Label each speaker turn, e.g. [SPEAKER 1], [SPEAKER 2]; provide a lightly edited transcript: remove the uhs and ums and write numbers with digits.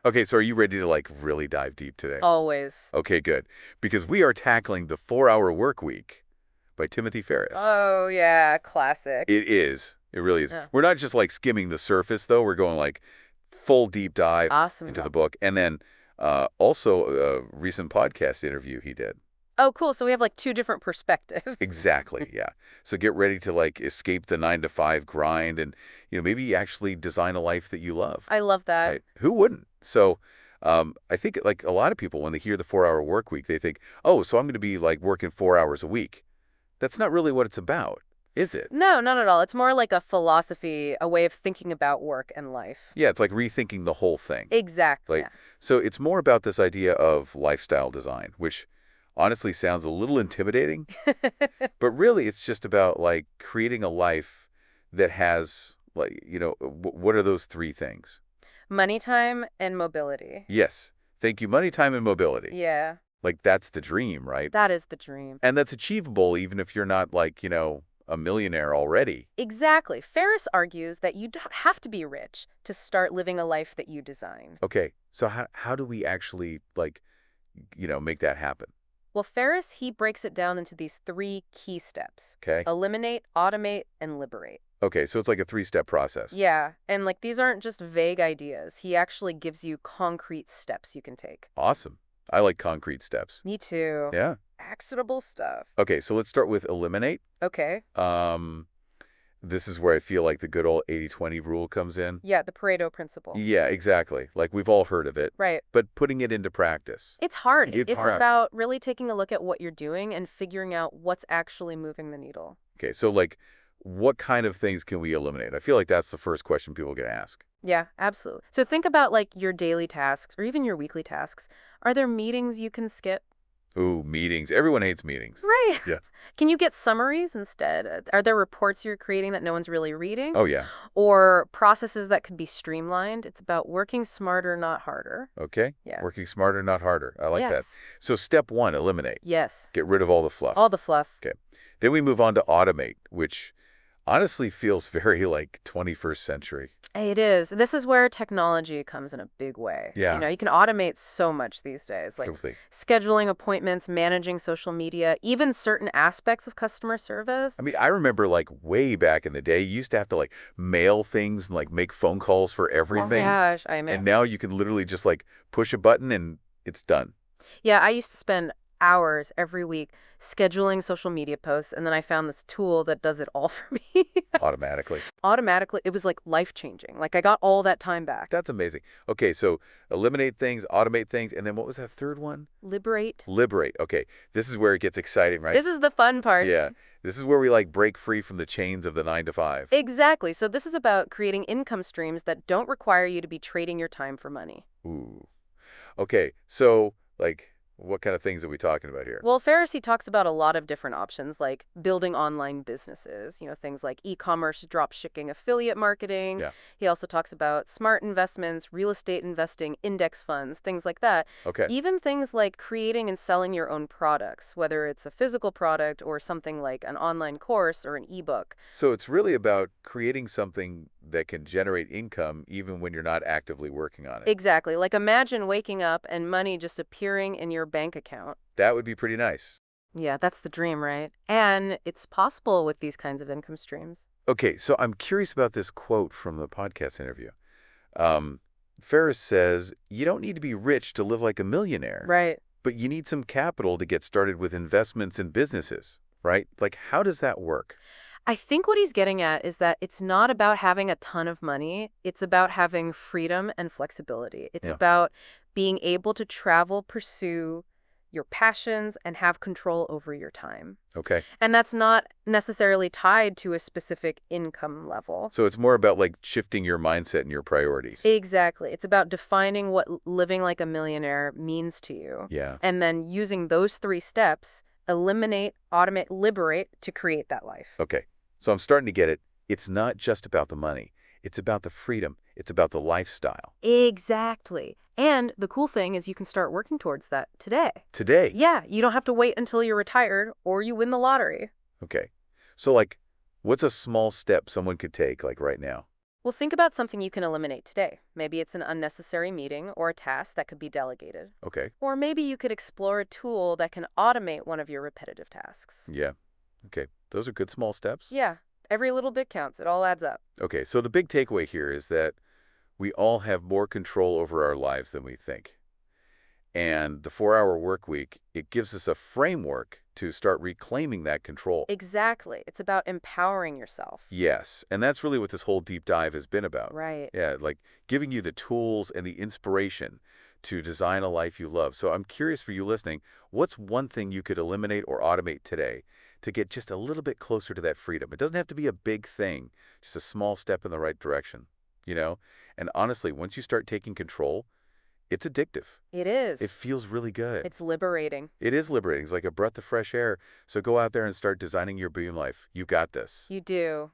[SPEAKER 1] Okay, so are you ready to like really dive deep today?
[SPEAKER 2] Always.
[SPEAKER 1] Okay, good. Because we are tackling The 4-Hour Workweek by Timothy Ferriss.
[SPEAKER 2] Oh, yeah, classic.
[SPEAKER 1] It is. It really is.
[SPEAKER 2] Yeah.
[SPEAKER 1] We're not just like skimming the surface, though. We're going like full deep dive
[SPEAKER 2] Awesome.
[SPEAKER 1] into the book. And then also a recent podcast interview he did.
[SPEAKER 2] Oh, cool. So we have like two different perspectives.
[SPEAKER 1] Exactly, yeah. So get ready to like escape the 9 to 5 grind and, maybe actually design a life that you love.
[SPEAKER 2] I love that.
[SPEAKER 1] Right? Who wouldn't? So I think like a lot of people, when they hear the 4-hour work week, they think, oh, so I'm going to be like working 4 hours a week. That's not really what it's about, is it?
[SPEAKER 2] No, not at all. It's more like a philosophy, a way of thinking about work and life.
[SPEAKER 1] Yeah, it's like rethinking the whole thing.
[SPEAKER 2] Exactly.
[SPEAKER 1] Like, so it's more about this idea of lifestyle design, which honestly sounds a little intimidating,
[SPEAKER 2] Yeah.
[SPEAKER 1] but really it's just about like creating a life that has like, what are those three things?
[SPEAKER 2] Money, time, and mobility.
[SPEAKER 1] Yes. Thank you. Money, time, and mobility.
[SPEAKER 2] Yeah,
[SPEAKER 1] Like that's the dream, right?
[SPEAKER 2] that is the dream.
[SPEAKER 1] And that's achievable even if you're not like, a millionaire already.
[SPEAKER 2] Exactly. Ferriss argues that you don't have to be rich to start living a life that you design.
[SPEAKER 1] Okay. So how do we actually like, make that happen?
[SPEAKER 2] Well, Ferriss, he breaks it down into these three key steps:
[SPEAKER 1] Okay.
[SPEAKER 2] eliminate, automate, and liberate.
[SPEAKER 1] Okay. So it's like a 3-step process.
[SPEAKER 2] Yeah, and like these aren't just vague ideas. He actually gives you concrete steps you can take.
[SPEAKER 1] Awesome. I like concrete steps.
[SPEAKER 2] Me too.
[SPEAKER 1] Yeah.
[SPEAKER 2] Actionable stuff.
[SPEAKER 1] Okay. So let's start with eliminate.
[SPEAKER 2] Okay.
[SPEAKER 1] Um, this is where I feel like the good old 80/20 rule comes in.
[SPEAKER 2] Yeah, the Pareto principle.
[SPEAKER 1] Yeah, exactly. Like we've all heard of it,
[SPEAKER 2] Right.
[SPEAKER 1] but putting it into practice.
[SPEAKER 2] It's hard.
[SPEAKER 1] It's
[SPEAKER 2] It's
[SPEAKER 1] hard.
[SPEAKER 2] about really taking a look at what you're doing and figuring out what's actually moving the needle.
[SPEAKER 1] Okay. So like, what kind of things can we eliminate? I feel like that's the first question people get asked.
[SPEAKER 2] Yeah, absolutely. So think about like your daily tasks or even your weekly tasks. Are there meetings you can skip?
[SPEAKER 1] Ooh, meetings. Everyone hates meetings.
[SPEAKER 2] Right.
[SPEAKER 1] Yeah.
[SPEAKER 2] Can you get summaries instead? Are there reports you're creating that no one's really reading?
[SPEAKER 1] Oh, yeah.
[SPEAKER 2] Or processes that could be streamlined? It's about working smarter, not harder.
[SPEAKER 1] Okay.
[SPEAKER 2] Yeah.
[SPEAKER 1] Working smarter, not harder. I like that.
[SPEAKER 2] Yes.
[SPEAKER 1] So step one, eliminate.
[SPEAKER 2] Yes.
[SPEAKER 1] Get rid of all the fluff.
[SPEAKER 2] All the fluff.
[SPEAKER 1] Okay. Then we move on to automate, which honestly feels very like 21st century.
[SPEAKER 2] It is. This is where technology comes in a big way.
[SPEAKER 1] Yeah.
[SPEAKER 2] You can automate so much these days, like
[SPEAKER 1] Totally.
[SPEAKER 2] scheduling appointments, managing social media, even certain aspects of customer service.
[SPEAKER 1] I mean, I remember like way back in the day, you used to have to like mail things and like make phone calls for
[SPEAKER 2] Oh
[SPEAKER 1] everything.
[SPEAKER 2] gosh, I
[SPEAKER 1] And
[SPEAKER 2] mean,
[SPEAKER 1] now you can literally just like push a button and it's done
[SPEAKER 2] yeah, I used to spend hours every week scheduling social media posts, and then I found this tool that does it all for me.
[SPEAKER 1] automatically.
[SPEAKER 2] Automatically, it was like life-changing. Like I got all that time back.
[SPEAKER 1] That's amazing. Okay, so eliminate things, automate things, and then what was that third one?
[SPEAKER 2] Liberate.
[SPEAKER 1] Liberate. Okay, this is where it gets exciting, right?
[SPEAKER 2] This is the fun part.
[SPEAKER 1] Yeah, this is where we like break free from the chains of the 9 to 5.
[SPEAKER 2] Exactly. So this is about creating income streams that don't require you to be trading your time for money.
[SPEAKER 1] Ooh. Okay, so like, what kind of things are we talking about here?
[SPEAKER 2] Well, Pharisee talks about a lot of different options, like building online businesses, things like e-commerce, drop shipping, affiliate marketing.
[SPEAKER 1] Yeah.
[SPEAKER 2] He also talks about smart investments, real estate investing, index funds, things like that.
[SPEAKER 1] Okay.
[SPEAKER 2] Even things like creating and selling your own products, whether it's a physical product or something like an online course or an ebook.
[SPEAKER 1] So it's really about creating something that can generate income even when you're not actively working on it.
[SPEAKER 2] Exactly. Like imagine waking up and money just appearing in your bank account.
[SPEAKER 1] That would be pretty nice.
[SPEAKER 2] Yeah, that's the dream, right? And it's possible with these kinds of income streams.
[SPEAKER 1] Okay, so I'm curious about this quote from the podcast interview. Ferriss says, you don't need to be rich to live like a millionaire,
[SPEAKER 2] Right.
[SPEAKER 1] but you need some capital to get started with investments in businesses, right? Like, how does that work?
[SPEAKER 2] I think what he's getting at is that it's not about having a ton of money. It's about having freedom and flexibility. It's
[SPEAKER 1] Yeah.
[SPEAKER 2] about being able to travel, pursue your passions, and have control over your time.
[SPEAKER 1] Okay.
[SPEAKER 2] And that's not necessarily tied to a specific income level.
[SPEAKER 1] So it's more about like shifting your mindset and your priorities.
[SPEAKER 2] Exactly. It's about defining what living like a millionaire means to you.
[SPEAKER 1] Yeah.
[SPEAKER 2] And then using those three steps, eliminate, automate, liberate to create that life.
[SPEAKER 1] Okay. So I'm starting to get it. It's not just about the money. It's about the freedom. It's about the lifestyle.
[SPEAKER 2] Exactly. And the cool thing is you can start working towards that today.
[SPEAKER 1] Today.
[SPEAKER 2] Yeah, you don't have to wait until you're retired or you win the lottery.
[SPEAKER 1] Okay. So like, what's a small step someone could take like right now?
[SPEAKER 2] Well, think about something you can eliminate today. Maybe it's an unnecessary meeting or a task that could be delegated.
[SPEAKER 1] Okay.
[SPEAKER 2] Or maybe you could explore a tool that can automate one of your repetitive tasks.
[SPEAKER 1] Yeah. Okay. Those are good small steps.
[SPEAKER 2] Yeah, every little bit counts. It all adds up.
[SPEAKER 1] Okay. So the big takeaway here is that we all have more control over our lives than we think. And the 4-hour work week, it gives us a framework to start reclaiming that control.
[SPEAKER 2] Exactly. It's about empowering yourself.
[SPEAKER 1] Yes, and that's really what this whole deep dive has been about.
[SPEAKER 2] Right.
[SPEAKER 1] Yeah, like giving you the tools and the inspiration to design a life you love. So I'm curious for you listening, what's one thing you could eliminate or automate today to get just a little bit closer to that freedom? It doesn't have to be a big thing, just a small step in the right direction, you know? And honestly, once you start taking control, it's addictive.
[SPEAKER 2] It
[SPEAKER 1] It
[SPEAKER 2] is.
[SPEAKER 1] feels really good.
[SPEAKER 2] It's liberating.
[SPEAKER 1] It is liberating. It's like a breath of fresh air. So go out there and start designing your dream life. You got this.
[SPEAKER 2] You do.